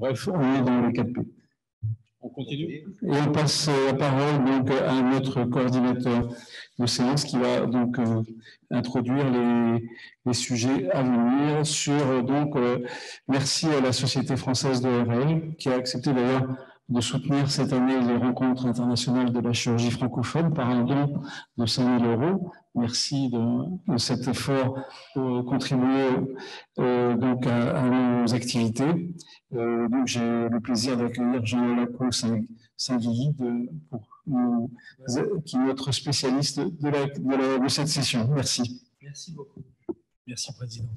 Bref, on est dans les 4P. On continue. Et on passe la parole donc à notre coordinateur de séance qui va donc introduire les sujets à venir sur merci à la Société française de RL qui a accepté d'ailleurs de soutenir cette année les rencontres internationales de la chirurgie francophone par un don de 5 000 €. Merci de cet effort pour contribuer donc à nos activités. Donc j'ai le plaisir d'accueillir Jean Laco Saint-Guilly qui est notre spécialiste de cette session. Merci. Merci beaucoup. Merci, Président.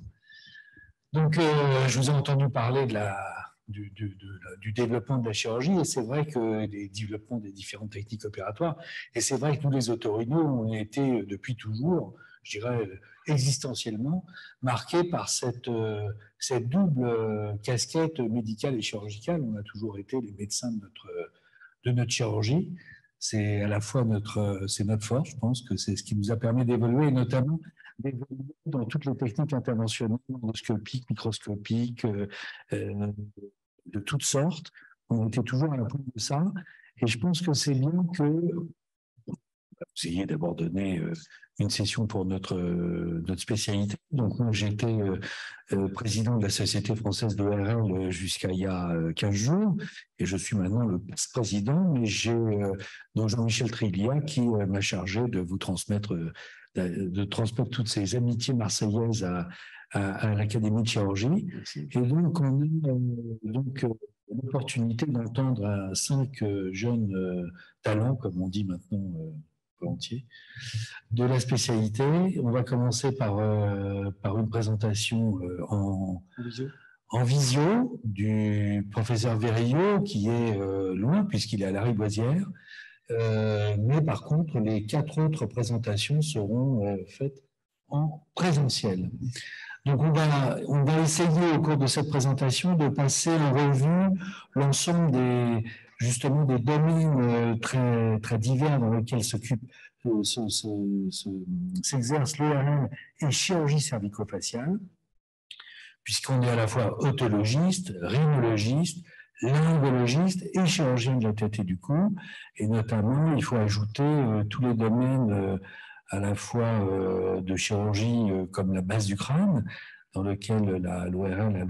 Donc, je vous ai entendu parler du développement de la chirurgie, et c'est vrai que des développements des différentes techniques opératoires, et c'est vrai que nous, les otorhinos, on a été depuis toujours, je dirais, existentiellement, marqués par cette double casquette médicale et chirurgicale. On a toujours été les médecins de notre chirurgie. C'est à la fois notre force, je pense que c'est ce qui nous a permis d'évoluer, et notamment d'évoluer dans toutes les techniques interventionnelles, endoscopiques, microscopiques, de toutes sortes. On était toujours à la pointe de ça. Et je pense que c'est bien que vous ayez d'abord donné une session pour notre spécialité. Donc, moi, j'étais président de la Société française de RL jusqu'à il y a 15 jours, et je suis maintenant le président, mais j'ai donc Jean-Michel Trillia qui m'a chargé de vous transmettre toutes ces amitiés marseillaises à l'Académie de chirurgie. Et donc, on a l'opportunité d'entendre 5 jeunes talents, comme on dit maintenant volontiers, de la spécialité. On va commencer par une présentation en visio du professeur Verillot, qui est loin, puisqu'il est à la Riboisière. Mais par contre, les 4 autres présentations seront faites en présentiel. Donc, on va essayer au cours de cette présentation de passer en revue l'ensemble justement des domaines très, très divers dans lesquels s'exerce l'ORL et chirurgie cervico-faciale, puisqu'on est à la fois otologiste, rhinologiste, laryngologiste et chirurgien de la tête et du cou. Et notamment, il faut ajouter tous les domaines à la fois de chirurgie comme la base du crâne, dans lequel l'ORL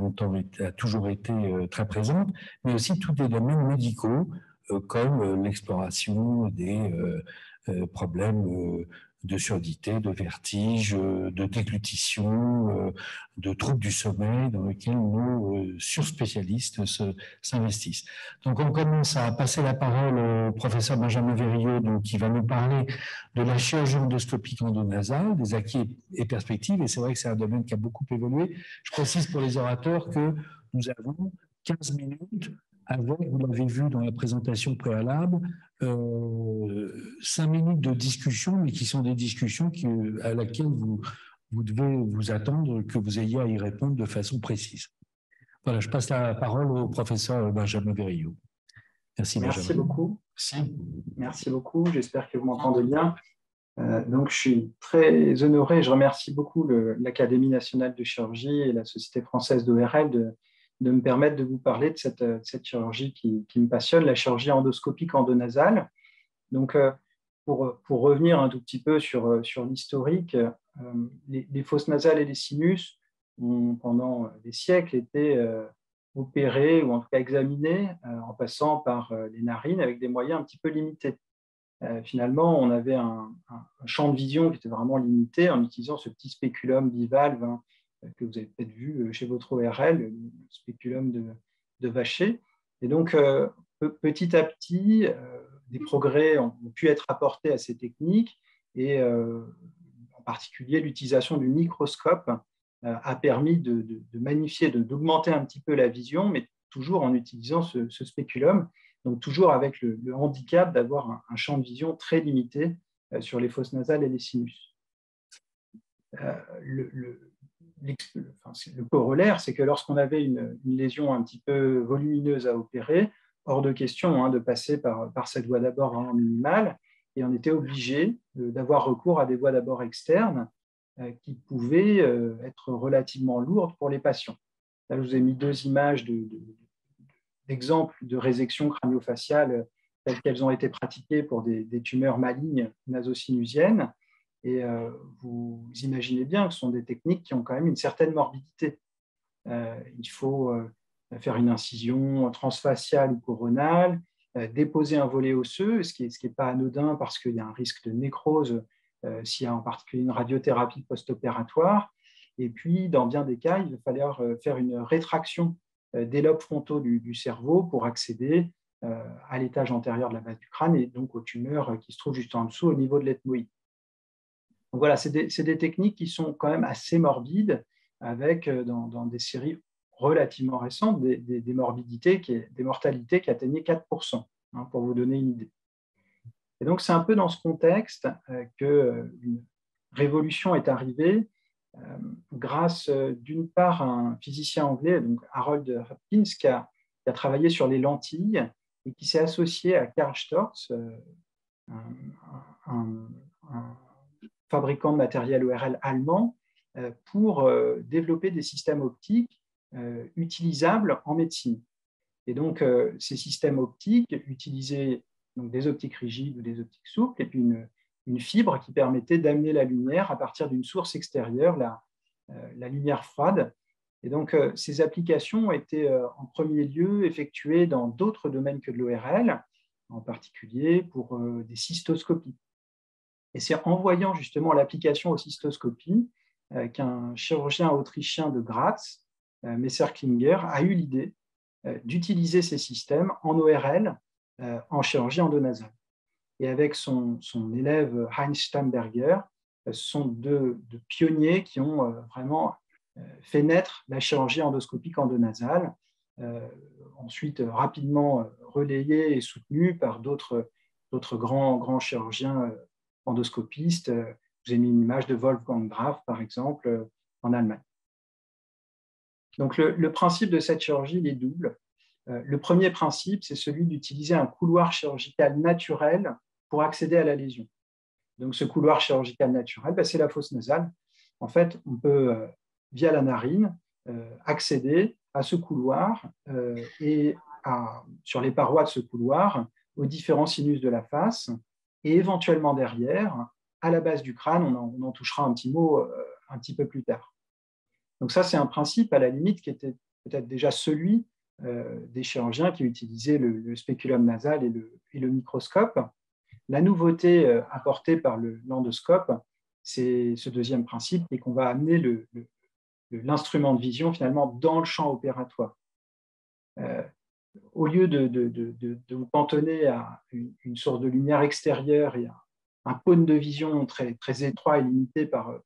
a toujours été très présente, mais aussi tous les domaines médicaux, comme l'exploration des problèmes de surdité, de vertige, de déglutition, de troubles du sommeil, dans lesquels nos surspécialistes s'investissent. Donc, on commence à passer la parole au professeur Benjamin Verillot, qui va nous parler de la chirurgie endoscopique endonasale, des acquis et perspectives, et c'est vrai que c'est un domaine qui a beaucoup évolué. Je précise pour les orateurs que nous avons 15 minutes avec, vous l'avez vu dans la présentation préalable, 5 minutes de discussion, mais qui sont des discussions à laquelle vous devez vous attendre que vous ayez à y répondre de façon précise. Voilà, je passe la parole au professeur Benjamin Verillot. Merci, Benjamin. Merci beaucoup. Merci. Merci beaucoup, j'espère que vous m'entendez bien. Donc, je suis très honoré, je remercie beaucoup l'Académie nationale de chirurgie et la Société française d'ORL de me permettre de vous parler de cette chirurgie qui me passionne, la chirurgie endoscopique endonasale. Donc, pour revenir un tout petit peu sur l'historique, les fosses nasales et les sinus ont pendant des siècles été opérés ou en tout cas examinés en passant par les narines avec des moyens un petit peu limités. Finalement, on avait un champ de vision qui était vraiment limité en utilisant ce petit spéculum bivalve que vous avez peut-être vu chez votre ORL, le spéculum de Vacher. Et donc, petit à petit, des progrès ont pu être apportés à ces techniques et en particulier l'utilisation du microscope a permis de magnifier, d'augmenter un petit peu la vision, mais toujours en utilisant ce spéculum, donc toujours avec le handicap d'avoir un champ de vision très limité sur les fosses nasales et les sinus. Le corollaire, c'est que lorsqu'on avait une lésion un petit peu volumineuse à opérer, hors de question de passer par cette voie d'abord vraiment minimale, et on était obligé d'avoir recours à des voies d'abord externes qui pouvaient être relativement lourdes pour les patients. Là, je vous ai mis 2 images d'exemples de résection crânio-faciale telles qu'elles ont été pratiquées pour des tumeurs malignes nasocinusiennes. Et vous imaginez bien que ce sont des techniques qui ont quand même une certaine morbidité. Il faut faire une incision transfaciale ou coronale, déposer un volet osseux, ce qui n'est pas anodin parce qu'il y a un risque de nécrose s'il y a en particulier une radiothérapie post-opératoire. Et puis, dans bien des cas, il va falloir faire une rétraction des lobes frontaux du cerveau pour accéder à l'étage antérieur de la base du crâne et donc aux tumeurs qui se trouvent juste en dessous au niveau de l'ethmoïde. Donc voilà, c'est des techniques qui sont quand même assez morbides, avec dans des séries relativement récentes des morbidités, des mortalités qui atteignaient 4%, pour vous donner une idée. Et donc c'est un peu dans ce contexte qu'une révolution est arrivée grâce d'une part à un physicien anglais, donc Harold Hopkins, qui a travaillé sur les lentilles et qui s'est associé à Karl Storz, un fabricant de matériel ORL allemand, pour développer des systèmes optiques utilisables en médecine. Et donc, ces systèmes optiques utilisaient donc, des optiques rigides ou des optiques souples, et puis une fibre qui permettait d'amener la lumière à partir d'une source extérieure, la lumière froide. Et donc, ces applications ont été en premier lieu effectuées dans d'autres domaines que de l'ORL, en particulier pour des cystoscopies. Et c'est en voyant justement l'application aux cystoscopies qu'un chirurgien autrichien de Graz, Messer-Klinger, a eu l'idée d'utiliser ces systèmes en ORL, en chirurgie endonasale. Et avec son élève Heinz Stamberger, ce sont deux pionniers qui ont vraiment fait naître la chirurgie endoscopique endonasale, ensuite rapidement relayée et soutenue par d'autres grands chirurgiens endoscopistes. Je vous ai mis une image de Wolfgang Graf, par exemple, en Allemagne. Donc, le principe de cette chirurgie, il est double. Le premier principe, c'est celui d'utiliser un couloir chirurgical naturel pour accéder à la lésion. Donc, ce couloir chirurgical naturel, c'est la fosse nasale. En fait, on peut, via la narine, accéder à ce couloir et sur les parois de ce couloir aux différents sinus de la face et éventuellement derrière, à la base du crâne. On en touchera un petit mot un petit peu plus tard. Donc ça, c'est un principe à la limite qui était peut-être déjà celui des chirurgiens qui utilisaient le spéculum nasal et le microscope. La nouveauté apportée par l'endoscope, c'est ce deuxième principe, et qu'on va amener l'instrument de vision finalement dans le champ opératoire. Au lieu de vous cantonner à une source de lumière extérieure et un cône de vision très, très étroit et limité par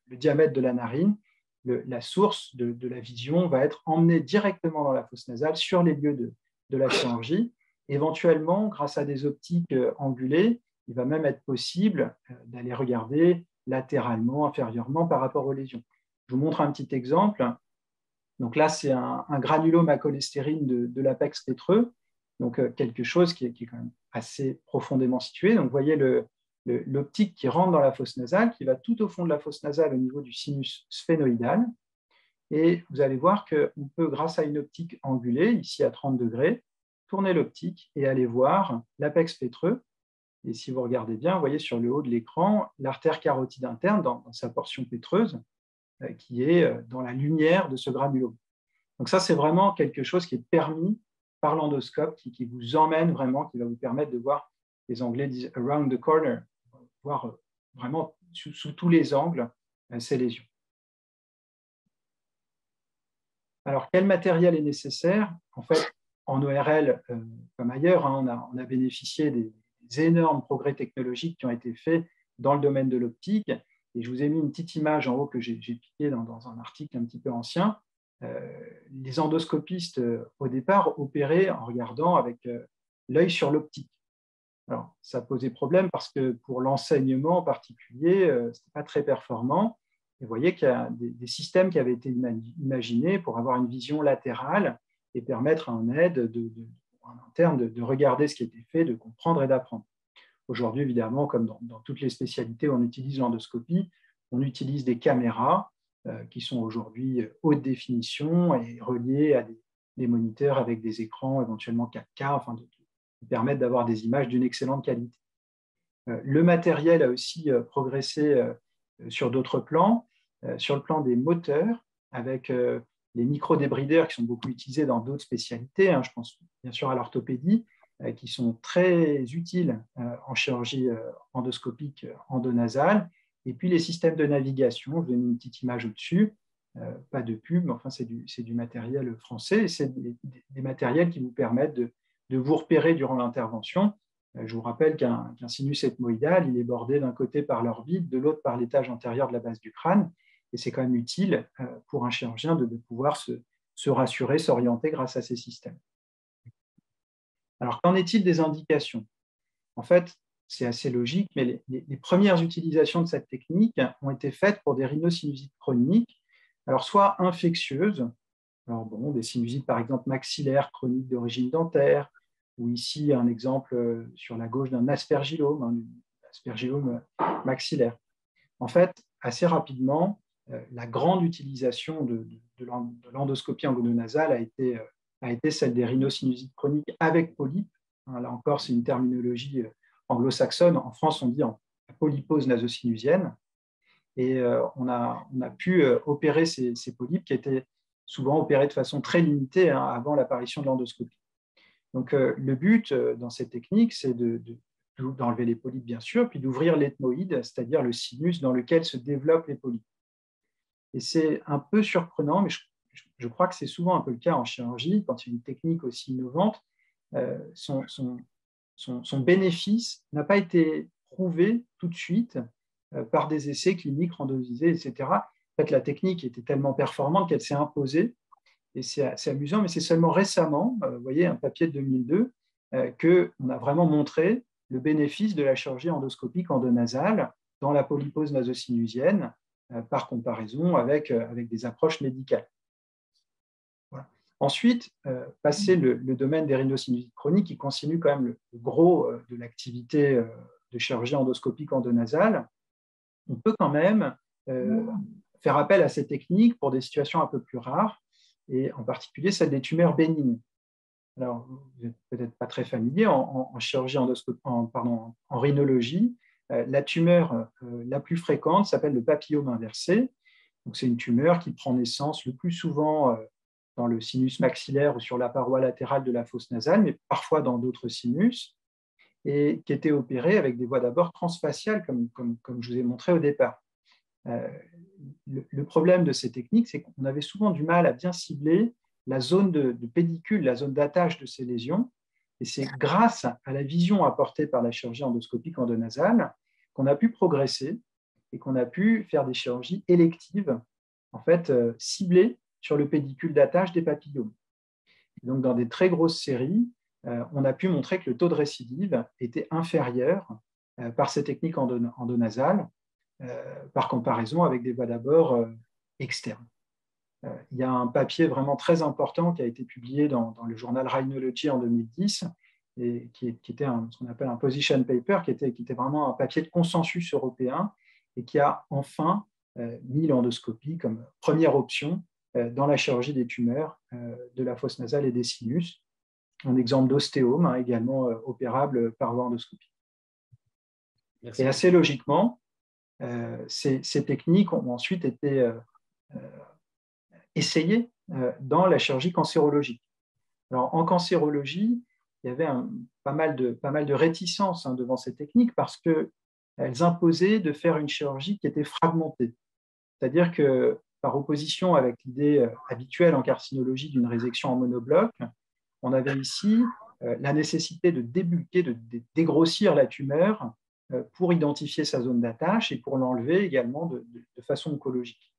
le diamètre de la narine, la source de la vision va être emmenée directement dans la fosse nasale sur les lieux de la chirurgie. Éventuellement, grâce à des optiques angulées, il va même être possible d'aller regarder latéralement, inférieurement par rapport aux lésions. Je vous montre un petit exemple. Donc là, c'est un granulome à cholestérine de l'apex pétreux, donc quelque chose qui est quand même assez profondément situé. Donc vous voyez l'optique qui rentre dans la fosse nasale, qui va tout au fond de la fosse nasale au niveau du sinus sphénoïdal. Et vous allez voir qu'on peut, grâce à une optique angulée, ici à 30 degrés, tourner l'optique et aller voir l'apex pétreux. Et si vous regardez bien, vous voyez sur le haut de l'écran l'artère carotide interne dans sa portion pétreuse, qui est dans la lumière de ce granulome. Donc ça, c'est vraiment quelque chose qui est permis par l'endoscope, qui vous emmène vraiment, qui va vous permettre de voir, les Anglais disent « around the corner », voir vraiment sous tous les angles ces lésions. Alors, quel matériel est nécessaire? En fait, en ORL, comme ailleurs, on a bénéficié des énormes progrès technologiques qui ont été faits dans le domaine de l'optique. Et je vous ai mis une petite image en haut que j'ai piquée dans un article un petit peu ancien. Les endoscopistes, au départ, opéraient en regardant avec l'œil sur l'optique. Alors, ça posait problème parce que pour l'enseignement en particulier, ce n'était pas très performant. Et vous voyez qu'il y a des systèmes qui avaient été imaginés pour avoir une vision latérale et permettre à un aide, un interne, de regarder ce qui était fait, de comprendre et d'apprendre. Aujourd'hui, évidemment, comme dans toutes les spécialités où on utilise l'endoscopie, on utilise des caméras qui sont aujourd'hui haute définition et reliées des moniteurs avec des écrans éventuellement 4K, enfin, qui permettent d'avoir des images d'une excellente qualité. Le matériel a aussi progressé sur d'autres plans, sur le plan des moteurs, avec les micro-débrideurs qui sont beaucoup utilisés dans d'autres spécialités. Je pense bien sûr à l'orthopédie, qui sont très utiles en chirurgie endoscopique endonasale. Et puis les systèmes de navigation, je vous ai mis une petite image au-dessus, pas de pub, mais enfin c'est du matériel français. C'est des matériels qui vous permettent de vous repérer durant l'intervention. Je vous rappelle qu'un sinus ethmoïdal, il est bordé d'un côté par l'orbite, de l'autre par l'étage antérieur de la base du crâne. Et c'est quand même utile pour un chirurgien de pouvoir se rassurer, s'orienter grâce à ces systèmes. Alors, qu'en est-il des indications? En fait, c'est assez logique, mais les premières utilisations de cette technique ont été faites pour des rhinosinusites chroniques, alors soit infectieuses, alors bon, des sinusites par exemple maxillaires chroniques d'origine dentaire, ou ici un exemple sur la gauche d'un aspergillome, un aspergillome maxillaire. En fait, assez rapidement, la grande utilisation de l'endoscopie angulonasale a été celle des rhinosinusites chroniques avec polype. Là encore, c'est une terminologie anglo-saxonne. En France, on dit en polypose nasosinusienne. Et on a pu opérer ces polypes qui étaient souvent opérés de façon très limitée avant l'apparition de l'endoscopie. Donc, le but dans cette technique, c'est d'enlever les polypes, bien sûr, puis d'ouvrir l'ethmoïde, c'est-à-dire le sinus dans lequel se développent les polypes. Et c'est un peu surprenant, mais je crois que c'est souvent un peu le cas en chirurgie, quand il y a une technique aussi innovante, son bénéfice n'a pas été prouvé tout de suite par des essais cliniques randomisés, etc. En fait, la technique était tellement performante qu'elle s'est imposée. Et c'est amusant, mais c'est seulement récemment, vous voyez, un papier de 2002, qu'on a vraiment montré le bénéfice de la chirurgie endoscopique endonasale dans la polypose nasosinusienne, par comparaison avec des approches médicales. Voilà. Ensuite, passer le domaine des rhinosinusites chroniques, qui constitue quand même le gros de l'activité de chirurgie endoscopique endonasale, on peut quand même faire appel à ces techniques pour des situations un peu plus rares, et en particulier celle des tumeurs bénignes. Alors, vous n'êtes peut-être pas très familier en chirurgie en rhinologie. La tumeur la plus fréquente s'appelle le papillome inversé. C'est une tumeur qui prend naissance le plus souvent dans le sinus maxillaire ou sur la paroi latérale de la fosse nasale, mais parfois dans d'autres sinus, et qui était opérée avec des voies d'abord transfaciales, comme je vous ai montré au départ. Le problème de ces techniques, c'est qu'on avait souvent du mal à bien cibler la zone de pédicule, la zone d'attache de ces lésions. Et c'est grâce à la vision apportée par la chirurgie endoscopique endonasale qu'on a pu progresser et qu'on a pu faire des chirurgies électives, en fait, ciblées sur le pédicule d'attache des papillomes. Et donc, dans des très grosses séries, on a pu montrer que le taux de récidive était inférieur par ces techniques endonasales, par comparaison avec des voies d'abord externes. Il y a un papier vraiment très important qui a été publié dans le journal Rhinology en 2010, et qui était ce qu'on appelle un position paper, qui était vraiment un papier de consensus européen et qui a enfin mis l'endoscopie comme première option dans la chirurgie des tumeurs de la fosse nasale et des sinus, un exemple d'ostéome également opérable par voie endoscopique. Merci. Et assez logiquement, ces techniques ont ensuite été essayées dans la chirurgie cancérologique. Alors, en cancérologie, il y avait pas mal de réticences devant ces techniques parce qu'elles imposaient de faire une chirurgie qui était fragmentée. C'est-à-dire que, par opposition avec l'idée habituelle en carcinologie d'une résection en monobloc, on avait ici la nécessité de débulker, de dégrossir la tumeur pour identifier sa zone d'attache et pour l'enlever également de façon oncologique.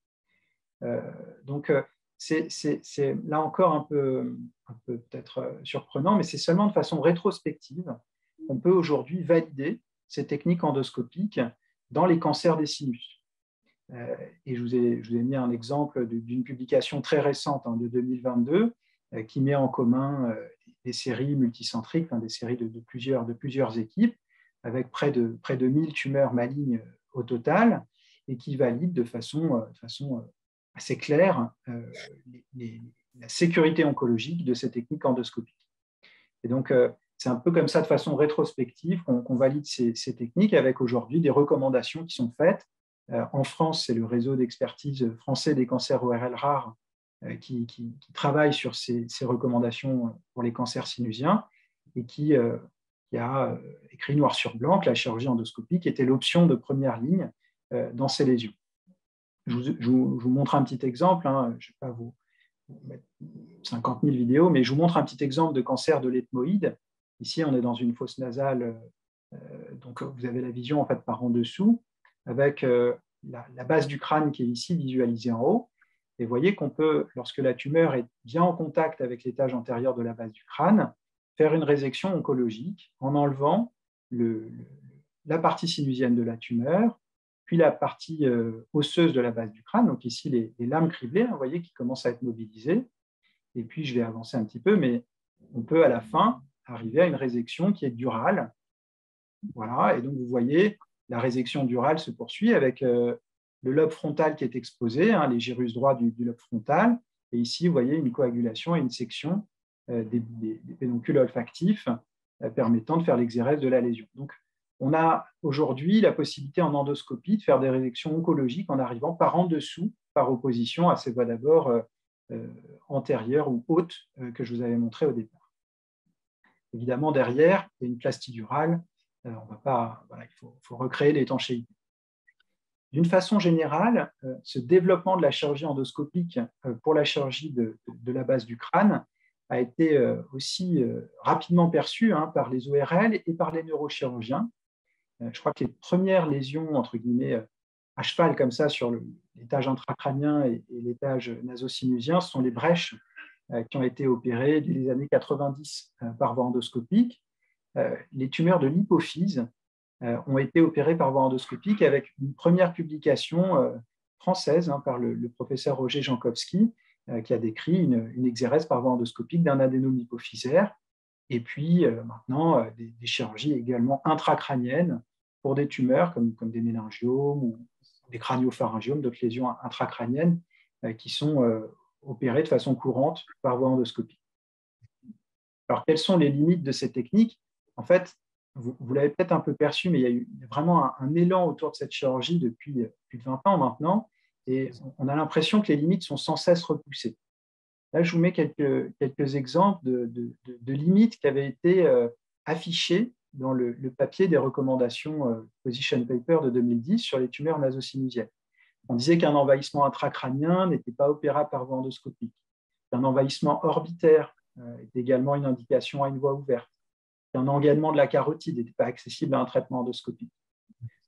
Donc, c'est là encore un peu peut-être surprenant, mais c'est seulement de façon rétrospective qu'on peut aujourd'hui valider ces techniques endoscopiques dans les cancers des sinus. Et je vous ai mis un exemple d'une publication très récente de 2022 qui met en commun des séries multicentriques, des séries de plusieurs équipes, avec près de 1000 tumeurs malignes au total, et qui valide de façon assez claire les la sécurité oncologique de ces techniques endoscopiques. Et donc, c'est un peu comme ça, de façon rétrospective, qu'on valide ces techniques avec aujourd'hui des recommandations qui sont faites. En France, c'est le réseau d'expertise français des cancers ORL rares qui travaille sur ces recommandations pour les cancers sinusiens et qui a écrit noir sur blanc que la chirurgie endoscopique était l'option de première ligne dans ces lésions. Je vous montre un petit exemple, hein, je ne vais pas vous mettre 50 000 vidéos, mais je vous montre un petit exemple de cancer de l'ethmoïde. Ici, on est dans une fosse nasale, donc vous avez la vision en fait par en dessous, avec la base du crâne qui est ici visualisée en haut. Et vous voyez qu'on peut, lorsque la tumeur est bien en contact avec l'étage antérieur de la base du crâne, faire une résection oncologique en enlevant la partie sinusienne de la tumeur, puis la partie osseuse de la base du crâne, donc ici les lames criblées, hein, vous voyez, qui commencent à être mobilisées. Et puis, je vais avancer un petit peu, mais on peut à la fin arriver à une résection qui est durale. Voilà, et donc vous voyez, la résection durale se poursuit avec le lobe frontal qui est exposé, hein, les gyrus droits du lobe frontal. Et ici, vous voyez une coagulation et une section des pédoncules olfactifs permettant de faire l'exérèse de la lésion. Donc, on a aujourd'hui la possibilité en endoscopie de faire des résections oncologiques en arrivant par en dessous, par opposition à ces voies d'abord antérieures ou hautes que je vous avais montrées au départ. Évidemment, derrière, il y a une plastidurale. On va pas, voilà, il faut recréer l'étanchéité. D'une façon générale, ce développement de la chirurgie endoscopique pour la chirurgie de la base du crâne a été aussi rapidement perçu par les ORL et par les neurochirurgiens. Je crois que les premières lésions, entre guillemets, à cheval comme ça sur l'étage intracrânien et l'étage nasosinusien, ce sont les brèches qui ont été opérées dès les années 90 par voie endoscopique. Les tumeurs de l'hypophyse ont été opérées par voie endoscopique avec une première publication française par le professeur Roger Jankowski, qui a décrit une exérèse par voie endoscopique d'un adénome hypophysaire. Et puis maintenant, des chirurgies également intracrâniennes pour des tumeurs comme des méningiomes ou des craniopharyngiomes, d'autres lésions intracrâniennes qui sont opérées de façon courante par voie endoscopique. Alors, quelles sont les limites de ces techniques? En fait, vous l'avez peut-être un peu perçu, mais il y a eu vraiment un élan autour de cette chirurgie depuis plus de 20 ans maintenant, et on a l'impression que les limites sont sans cesse repoussées. Là, je vous mets quelques exemples de limites qui avaient été affichées dans le papier des recommandations Position Paper de 2010 sur les tumeurs nasosinusiennes. On disait qu'un envahissement intracrânien n'était pas opérable par voie endoscopique, qu'un envahissement orbitaire était également une indication à une voie ouverte, qu'un engainement de la carotide n'était pas accessible à un traitement endoscopique.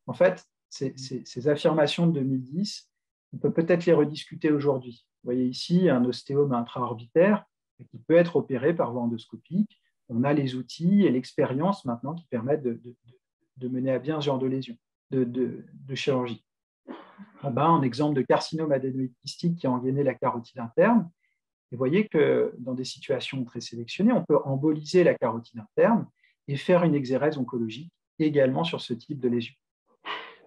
En fait, ces affirmations de 2010, on peut peut-être les rediscuter aujourd'hui. Vous voyez ici un ostéome intraorbitaire qui peut être opéré par voie endoscopique. On a les outils et l'expérience maintenant qui permettent de mener à bien ce genre de lésion, de chirurgie. En bas, un exemple de carcinome adénoïde kystique qui a engainé la carotide interne. Et vous voyez que dans des situations très sélectionnées, on peut emboliser la carotide interne et faire une exérèse oncologique également sur ce type de lésion.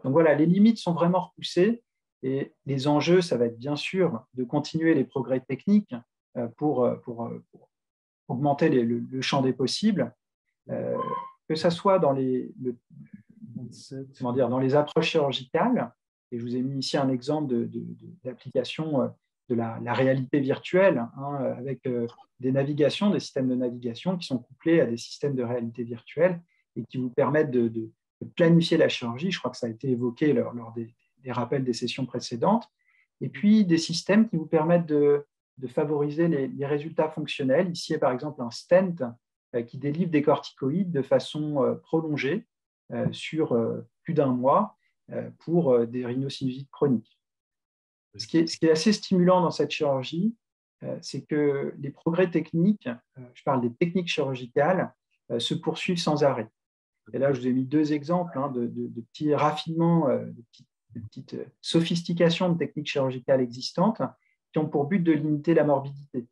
Donc voilà, les limites sont vraiment repoussées et les enjeux, ça va être bien sûr de continuer les progrès techniques pour augmenter le champ des possibles, que ce soit dans les approches chirurgicales. Et je vous ai mis ici un exemple d'application de la réalité virtuelle, avec des navigations, des systèmes de navigation qui sont couplés à des systèmes de réalité virtuelle et qui vous permettent de planifier la chirurgie. Je crois que ça a été évoqué lors des rappels des sessions précédentes. Et puis des systèmes qui vous permettent de favoriser les résultats fonctionnels. Ici, par exemple, un stent qui délivre des corticoïdes de façon prolongée sur plus d'un mois pour des rhinosinusites chroniques. Ce qui est assez stimulant dans cette chirurgie, c'est que les progrès techniques, je parle des techniques chirurgicales, se poursuivent sans arrêt. Et là, je vous ai mis deux exemples de petits raffinements, de petites sophistications de techniques chirurgicales existantes qui ont pour but de limiter la morbidité.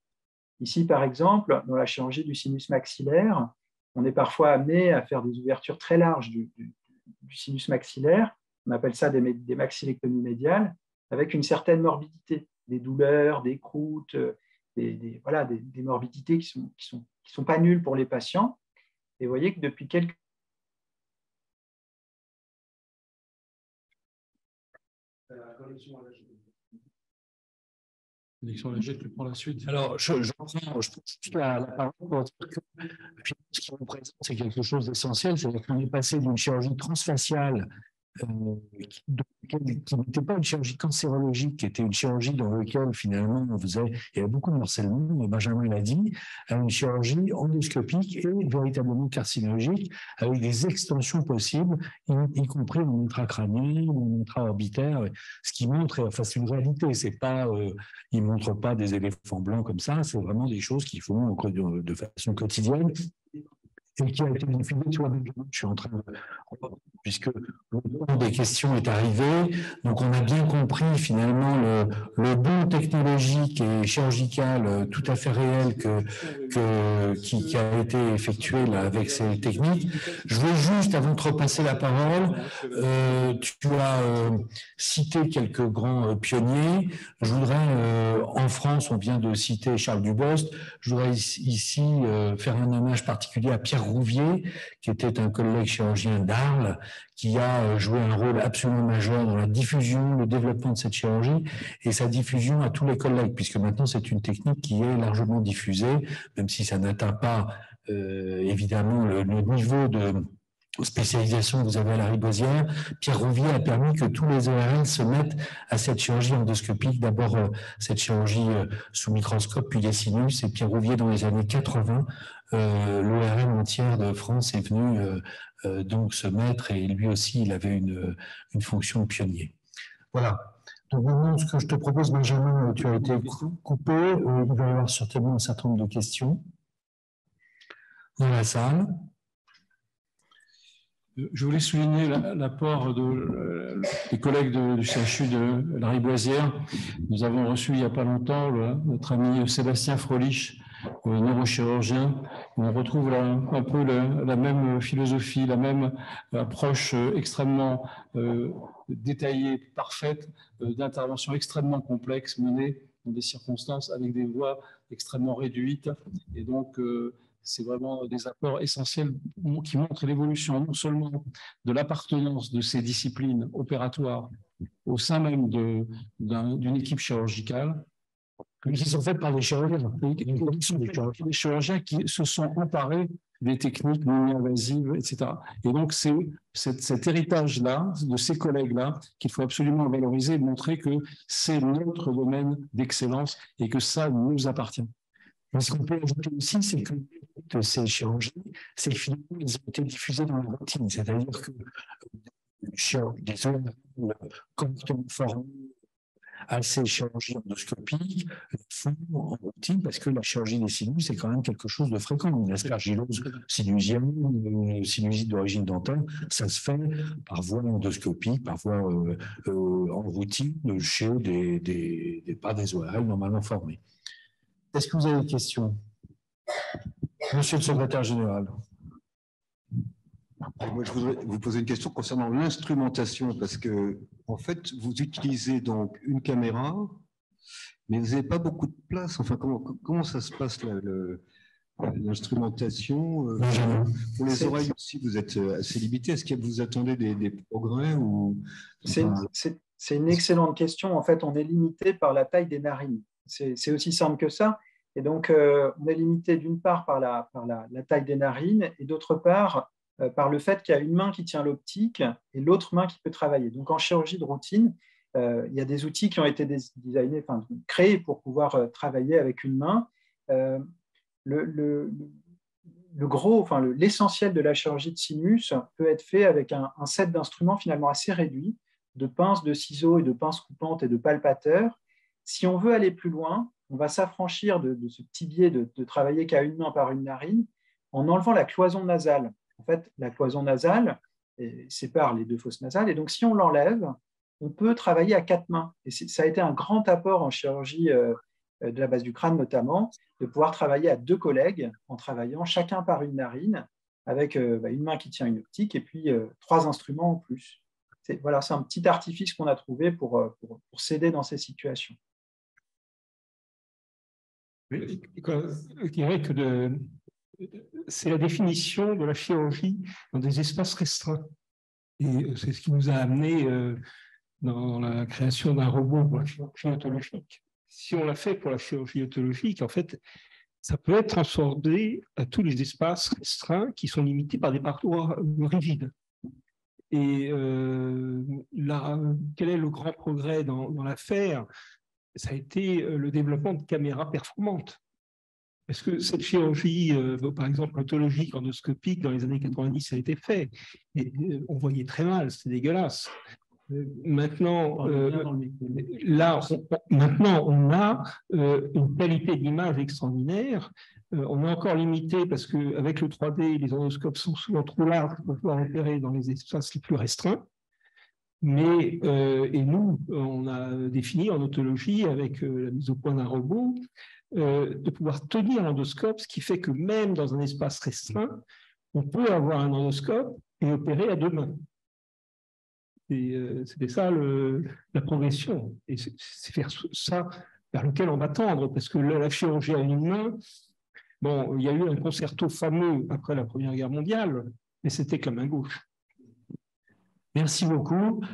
Ici, par exemple, dans la chirurgie du sinus maxillaire, on est parfois amené à faire des ouvertures très larges du sinus maxillaire. On appelle ça des maxillectomies médiales, avec une certaine morbidité, des douleurs, des croûtes, voilà, des morbidités qui sont pas nulles pour les patients. Et vous voyez que depuis quelques L'élection légère, tu prends la suite. Alors, je prends juste la parole pour dire que ce qui représente, c'est quelque chose d'essentiel, c'est-à-dire qu'on est passé d'une chirurgie transfaciale qui n'était pas une chirurgie cancérologique, qui était une chirurgie dans laquelle finalement il y avait beaucoup de morcellement, Benjamin l'a dit, à une chirurgie endoscopique et véritablement carcinologique, avec des extensions possibles, y compris en intracrânien ou en intraorbitaire, ce qui montre, enfin c'est une réalité, c'est pas, il ne montre pas des éléphants blancs comme ça, c'est vraiment des choses qu'ils font de façon quotidienne et qui a été diffusée sur la je suis en train de... Puisque le temps des questions est arrivé, donc on a bien compris finalement le bond technologique et chirurgical tout à fait réel qui a été effectué là, avec ces techniques. Je veux juste, avant de te repasser la parole, tu as cité quelques grands pionniers. Je voudrais, en France, on vient de citer Charles Dubost, je voudrais ici faire un hommage particulier à Pierre Rouvier, qui était un collègue chirurgien d'Arles, qui a joué un rôle absolument majeur dans la diffusion, le développement de cette chirurgie et sa diffusion à tous les collègues, puisque maintenant c'est une technique qui est largement diffusée, même si ça n'atteint pas évidemment le niveau de spécialisation que vous avez à la Riboisière. Pierre Rouvier a permis que tous les ORL se mettent à cette chirurgie endoscopique, d'abord cette chirurgie sous microscope, puis les sinus, et Pierre Rouvier dans les années 80, l'ORL entière de France est venue donc se mettre, et lui aussi il avait une fonction de pionnier. Voilà. Donc maintenant, ce que je te propose, Benjamin, tu as été coupé, il va y avoir certainement un certain nombre de questions dans la salle. Je voulais souligner l'apport des collègues du CHU de la Riboisière. Nous avons reçu il n'y a pas longtemps notre ami Sébastien Frolich, neurochirurgien. On retrouve là un peu la même philosophie, la même approche extrêmement détaillée, parfaite, d'intervention extrêmement complexe menée dans des circonstances avec des voies extrêmement réduites. Et donc, c'est vraiment des apports essentiels qui montrent l'évolution non seulement de l'appartenance de ces disciplines opératoires au sein même d'une équipe chirurgicale, qui sont faites par des chirurgiens. Des chirurgiens qui se sont emparés des techniques mini-invasives, etc. Et donc, c'est cet héritage-là, de ces collègues-là, qu'il faut absolument valoriser et montrer que c'est notre domaine d'excellence et que ça nous appartient. Mais ce qu'on peut ajouter aussi, c'est que ces chirurgies, c'est que finalement, ils ont été diffusés dans la routine. C'est-à-dire que des ORL correctement formés à ces chirurgies endoscopiques font en routine parce que la chirurgie des sinus, c'est quand même quelque chose de fréquent. Une aspergillose sinusienne, une sinusite d'origine dentaire, ça se fait par voie endoscopique, par voie en routine chez pas des ORL normalement formés. Est-ce que vous avez des questions? Monsieur le secrétaire général. Moi, je voudrais vous poser une question concernant l'instrumentation, parce que, en fait, vous utilisez donc une caméra, mais vous n'avez pas beaucoup de place. Enfin, comment ça se passe, l'instrumentation? Pour les oreilles aussi, vous êtes assez limité. Est-ce que vous attendez des progrès ou... C'est une excellente question. En fait, on est limité par la taille des narines. C'est aussi simple que ça. Et donc, on est limité d'une part par la taille des narines et d'autre part par le fait qu'il y a une main qui tient l'optique et l'autre main qui peut travailler. Donc, en chirurgie de routine, il y a des outils qui ont été designés, créés pour pouvoir travailler avec une main. L'essentiel de la chirurgie de sinus peut être fait avec un set d'instruments finalement assez réduit, de pinces, de ciseaux et de pinces coupantes et de palpateurs. Si on veut aller plus loin, on va s'affranchir de ce petit biais de travailler qu'à une main par une narine en enlevant la cloison nasale. En fait, la cloison nasale sépare les deux fosses nasales. Et donc, si on l'enlève, on peut travailler à 4 mains. Et ça a été un grand apport en chirurgie de la base du crâne notamment, de pouvoir travailler à 2 collègues en travaillant chacun par une narine avec une main qui tient une optique et puis 3 instruments en plus. C'est un petit artifice qu'on a trouvé pour s'aider dans ces situations. Je dirais que c'est la définition de la chirurgie dans des espaces restreints. Et c'est ce qui nous a amené dans la création d'un robot pour la chirurgie autologique. Si on l'a fait pour la chirurgie autologique, en fait, ça peut être transformé à tous les espaces restreints qui sont limités par des parcours rigides. Et quel est le grand progrès dans l'affaire? Ça a été le développement de caméras performantes. Parce que cette chirurgie, par exemple, autologique, endoscopique, dans les années 90, ça a été fait. Et on voyait très mal, c'était dégueulasse. Maintenant, maintenant, on a une qualité d'image extraordinaire. On est encore limité parce qu'avec le 3D, les endoscopes sont souvent trop larges pour pouvoir opérer dans les espaces les plus restreints. Mais, et nous, on a défini en autologie, avec la mise au point d'un robot, de pouvoir tenir l'endoscope, ce qui fait que même dans un espace restreint, on peut avoir un endoscope et opérer à 2 mains. C'était ça la progression. Et c'est vers ça vers lequel on va tendre, parce que la chirurgie à une main, bon, il y a eu un concerto fameux après la Première Guerre mondiale, mais c'était que la main gauche. Merci beaucoup.